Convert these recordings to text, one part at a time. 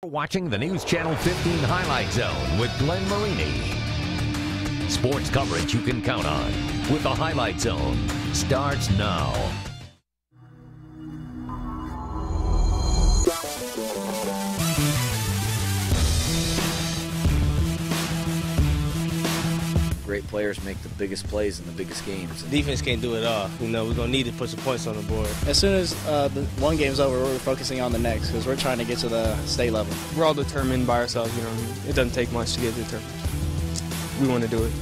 Watching the News Channel 15 Highlight Zone with Glenn Marini. Sports coverage you can count on with the Highlight Zone starts now. Great players make the biggest plays in the biggest games. Defense can't do it all. We're going to need to put some points on the board. As soon as the one game's over, we're focusing on the next because we're trying to get to the state level. We're all determined by ourselves. It doesn't take much to get determined. We want to do it.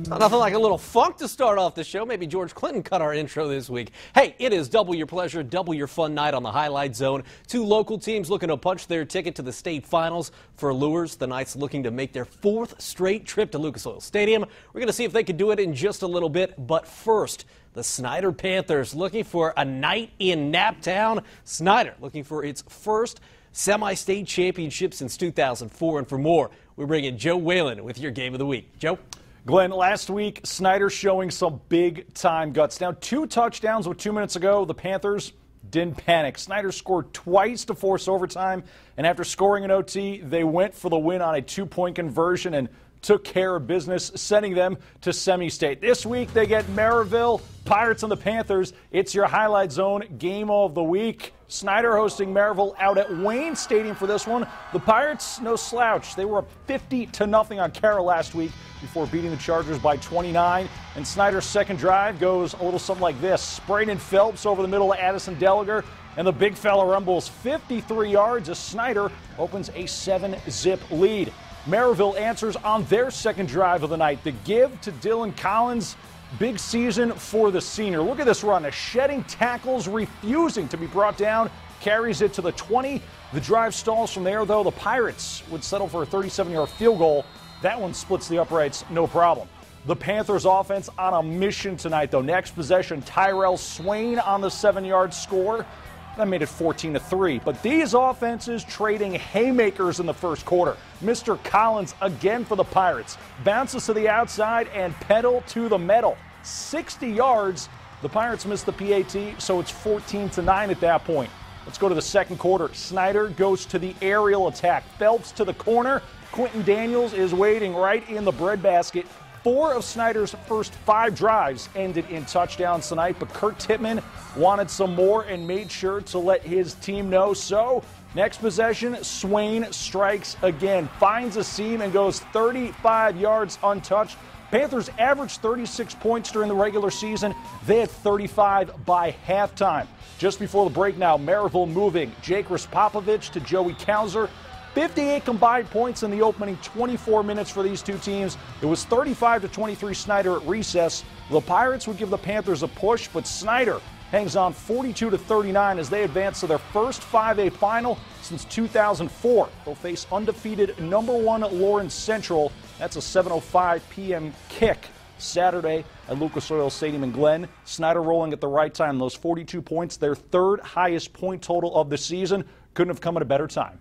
Nothing like a little funk to start off the show. Maybe George Clinton cut our intro this week. Hey, it is double your pleasure, double your fun night on the Highlight Zone. Two local teams looking to punch their ticket to the state finals. For Lures, the Knights looking to make their fourth straight trip to Lucas Oil Stadium. We're going to see if they can do it in just a little bit. But first, the Snyder Panthers looking for a night in Naptown. Snyder looking for its first semi-state championship since 2004. And for more, we bring in Joe Whalen with your game of the week. Joe? Glenn, last week, Snyder showing some big-time guts. Now, 2 touchdowns with 2 minutes ago. The Panthers didn't panic. Snyder scored twice to force overtime, and after scoring an OT, they went for the win on a 2-point conversion and took care of business, sending them to semi-state. This week, they get Maryville, Pirates, and the Panthers. It's your Highlight Zone game of the week. Snyder hosting Maryville out at Wayne Stadium for this one. The Pirates, no slouch. They were up 50-0 on Carroll last week before beating the Chargers by 29. And Snyder's second drive goes a little something like this. Braden Phelps over the middle of Addison Delegar, and the big fella rumbles 53 yards as Snyder opens a 7-zip lead. Maryville answers on their second drive of the night. The give to Dylan Collins. Big season for the senior. Look at this run. A shedding tackles, refusing to be brought down. Carries it to the 20. The drive stalls from there, though. The Pirates would settle for a 37-yard field goal. That one splits the uprights, no problem. The Panthers offense on a mission tonight, though. Next possession, Tyrell Swain on the 7-yard score. That made it 14-3. But these offenses trading haymakers in the first quarter. Mr. Collins again for the Pirates. Bounces to the outside and pedal to the metal. 60 yards. The Pirates missed the PAT, so it's 14-9 at that point. Let's go to the second quarter. Snyder goes to the aerial attack. Phelps to the corner. Quentin Daniels is waiting right in the breadbasket. 4 of Snyder's first 5 drives ended in touchdowns tonight, but Kurt Tittman wanted some more and made sure to let his team know. So, next possession, Swain strikes again, finds a seam and goes 35 yards untouched. Panthers averaged 36 points during the regular season. They had 35 by halftime. Just before the break now, Maryville moving. Jake Raspopovich to Joey Kauser. 58 combined points in the opening 24 minutes for these two teams. It was 35-23 Snyder at recess. The Pirates would give the Panthers a push, but Snyder hangs on 42-39 as they advance to their first 5A final since 2004. They'll face undefeated #1 Lawrence Central. That's a 7:05 p.m. kick Saturday at Lucas Oil Stadium in Glen. Snyder rolling at the right time. Those 42 points, their third highest point total of the season. Couldn't have come at a better time.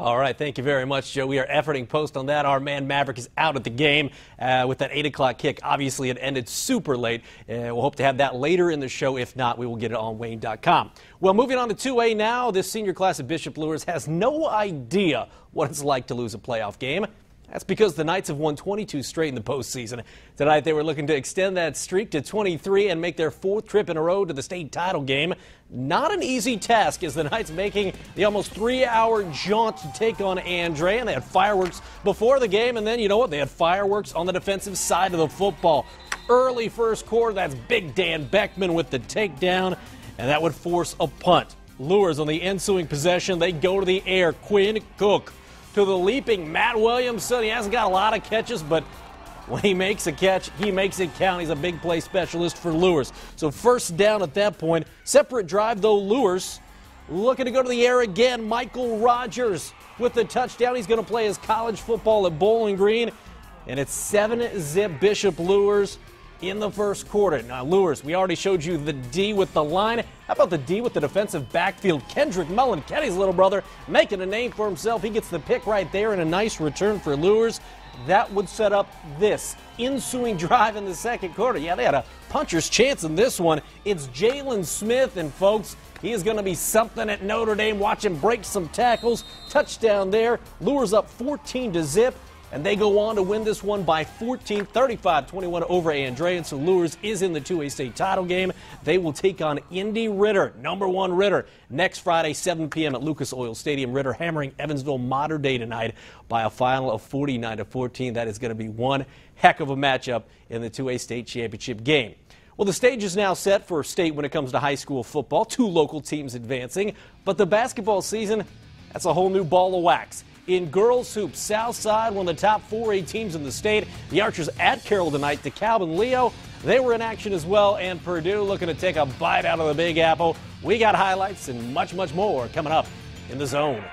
All right, thank you very much, Joe. We are efforting post on that. Our man Maverick is out at the game with that 8 o'clock kick. Obviously, it ended super late. We'll hope to have that later in the show. If not, we will get it on Wayne.com. Well, moving on to 2A now. This senior class of Bishop Lures has no idea what it's like to lose a playoff game. That's because the Knights have won 22 straight in the postseason. Tonight, they were looking to extend that streak to 23 and make their 4th trip in a row to the state title game. Not an easy task as the Knights making the almost 3-hour jaunt to take on Andre. And they had fireworks before the game, and then, you know what, they had fireworks on the defensive side of the football. Early first quarter, that's Big Dan Beckman with the takedown, and that would force a punt. Lures on the ensuing possession, they go to the air. Quinn Cook to the leaping Matt Williamson. He hasn't got a lot of catches, but when he makes a catch, he makes it count. He's a big play specialist for Lures. So first down at that point. Separate drive, though, Lures looking to go to the air again. Michael Rogers with the touchdown. He's going to play his college football at Bowling Green. And it's 7-zip Bishop Lures in the first quarter. Now, Lures, we already showed you the D with the line. How about the D with the defensive backfield? Kendrick Mullen, Kenny's little brother, making a name for himself. He gets the pick right there and a nice return for Lures. that would set up this ensuing drive in the second quarter. Yeah, they had a puncher's chance in this one. It's Jalen Smith, and folks, he is going to be something at Notre Dame. Watch him break some tackles. Touchdown there. Lures up 14-0. And they go on to win this one by 14, 35-21 over Andrea. And so Lures is in the 2A state title game. They will take on Indy Ritter, #1 Ritter, next Friday, 7 p.m. at Lucas Oil Stadium. Ritter hammering Evansville Mater Dei tonight by a final of 49-14. That is going to be one heck of a matchup in the 2A state championship game. Well, the stage is now set for state when it comes to high school football. 2 local teams advancing. But the basketball season, that's a whole new ball of wax. In girls hoops, Southside, one of the top 4A teams in the state. The Archers at Carroll tonight. DeKalb and Leo, they were in action as well. And Purdue looking to take a bite out of the Big Apple. We got highlights and much, much more coming up in The Zone.